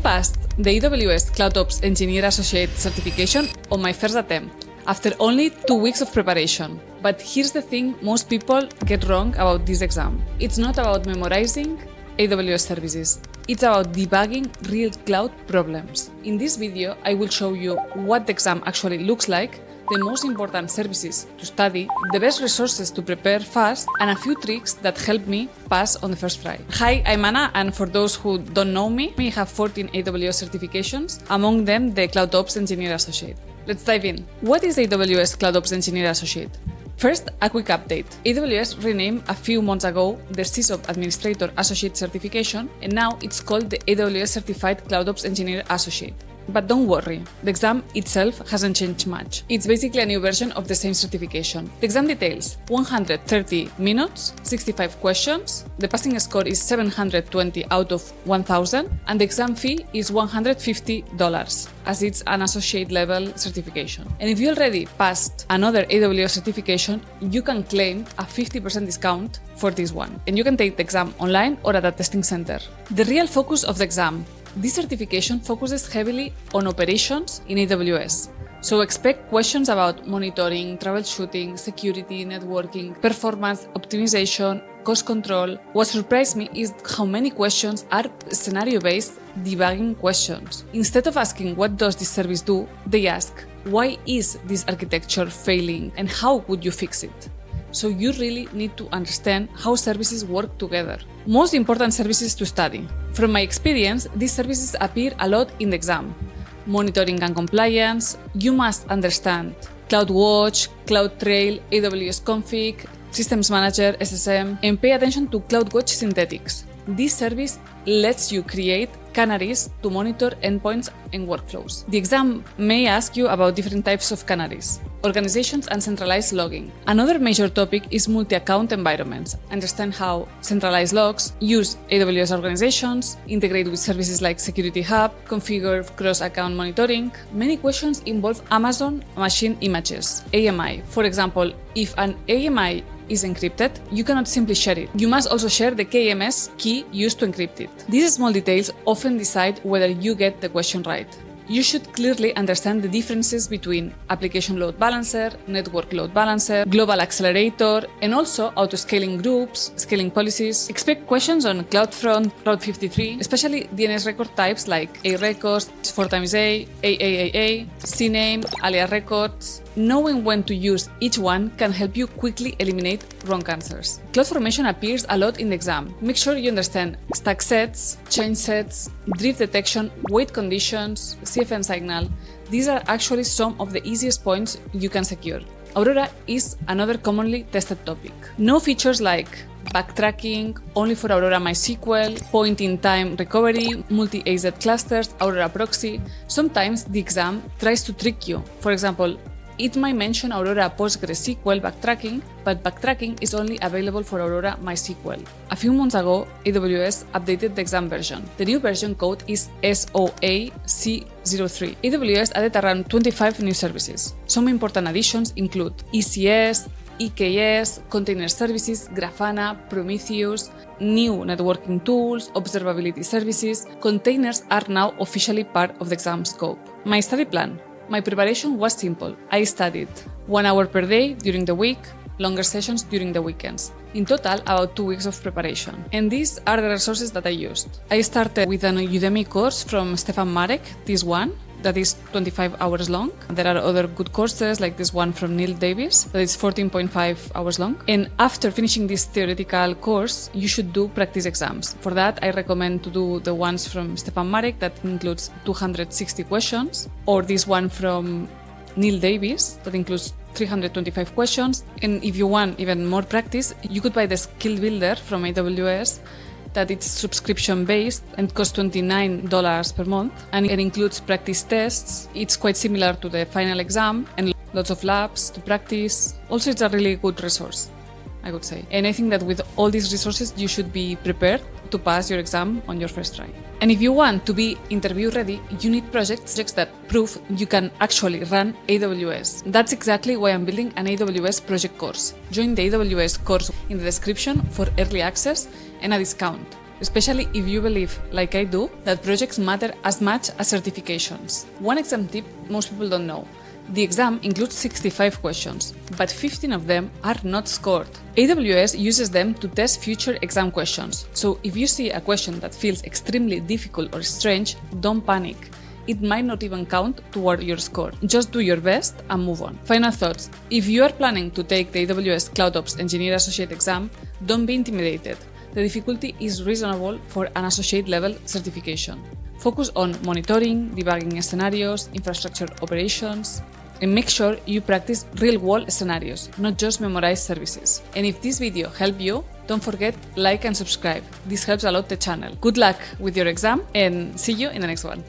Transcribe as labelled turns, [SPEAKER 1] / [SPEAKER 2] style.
[SPEAKER 1] passed the AWS CloudOps Engineer Associate certification on my first attempt, after only 2 weeks of preparation. But here's the thing most people get wrong about this exam. It's not about memorizing AWS services. It's about debugging real cloud problems. In this video, I will show you what the exam actually looks like, the most important services to study, the best resources to prepare fast, and a few tricks that helped me pass on the first try. Hi, I'm Anna, and for those who don't know me, I have 14 AWS certifications, among them the CloudOps Engineer Associate. Let's dive in. What is AWS CloudOps Engineer Associate? First, a quick update. AWS renamed a few months ago the SysOps Administrator Associate certification, and now it's called the AWS Certified CloudOps Engineer Associate. But don't worry, the exam itself hasn't changed much. It's basically a new version of the same certification. The exam details 130 minutes, 65 questions, the passing score is 720 out of 1000, and the exam fee is $150, as it's an associate level certification. And if you already passed another AWS certification, you can claim a 50% discount for this one. And you can take the exam online or at a testing center. The real focus of the exam. This certification focuses heavily on operations in AWS, so expect questions about monitoring, troubleshooting, security, networking, performance optimization, cost control. What surprised me is how many questions are scenario-based debugging questions. Instead of asking what does this service do, they ask why is this architecture failing and how would you fix it? So you really need to understand how services work together. Most important services to study. From my experience, these services appear a lot in the exam. Monitoring and compliance, you must understand CloudWatch, CloudTrail, AWS Config, Systems Manager, SSM, and pay attention to CloudWatch synthetics. This service lets you create Canaries to monitor endpoints and workflows. The exam may ask you about different types of Canaries, organizations and centralized logging. Another major topic is multi-account environments. Understand how centralized logs use AWS organizations, integrate with services like Security Hub, configure cross-account monitoring. Many questions involve Amazon Machine Images, AMI. For example, if an AMI is encrypted, you cannot simply share it. You must also share the KMS key used to encrypt it. These small details often decide whether you get the question right. You should clearly understand the differences between application load balancer, network load balancer, global accelerator, and also auto-scaling groups, scaling policies. Expect questions on CloudFront, Cloud 53, especially DNS record types like A records, 4xA, AAAA, CNAME, ALIA records. Knowing when to use each one can help you quickly eliminate wrong answers. CloudFormation appears a lot in the exam. Make sure you understand StackSets, change sets, drift detection, weight conditions, CFN signal. These are actually some of the easiest points you can secure. Aurora is another commonly tested topic. No features like backtracking, only for Aurora MySQL, point-in-time recovery, multi-AZ clusters, Aurora Proxy. Sometimes the exam tries to trick you. For example, it might mention Aurora PostgreSQL backtracking, but backtracking is only available for Aurora MySQL. A few months ago, AWS updated the exam version. The new version code is SOAC03. AWS added around 25 new services. Some important additions include ECS, EKS, container services, Grafana, Prometheus, new networking tools, observability services. Containers are now officially part of the exam scope. My study plan. My preparation was simple. I studied 1 hour per day during the week, longer sessions during the weekends. In total, about 2 weeks of preparation. And these are the resources that I used. I started with an Udemy course from Stefan Marek, this one, that is 25 hours long. There are other good courses like this one from Neil Davis that is 14.5 hours long. And after finishing this theoretical course, you should do practice exams. For that, I recommend to do the ones from Stefan Marek that includes 260 questions, or this one from Neil Davis that includes 325 questions. And if you want even more practice, you could buy the Skill Builder from AWS that it's subscription-based and costs $29 per month, and it includes practice tests. It's quite similar to the final exam and lots of labs to practice. Also, it's a really good resource, I would say. And I think that with all these resources, you should be prepared to pass your exam on your first try. And if you want to be interview ready, you need projects that prove you can actually run AWS. That's exactly why I'm building an AWS project course. Join the AWS course in the description for early access and a discount. especially if you believe, like I do, that projects matter as much as certifications. One exam tip most people don't know. The exam includes 65 questions, but 15 of them are not scored. AWS uses them to test future exam questions, so if you see a question that feels extremely difficult or strange, don't panic. It might not even count toward your score. Just do your best and move on. Final thoughts. If you are planning to take the AWS CloudOps Engineer Associate exam, don't be intimidated. The difficulty is reasonable for an associate level certification. Focus on monitoring, debugging scenarios, infrastructure operations, and make sure you practice real-world scenarios, not just memorize services. And if this video helped you, don't forget like and subscribe. This helps a lot the channel. Good luck with your exam and see you in the next one.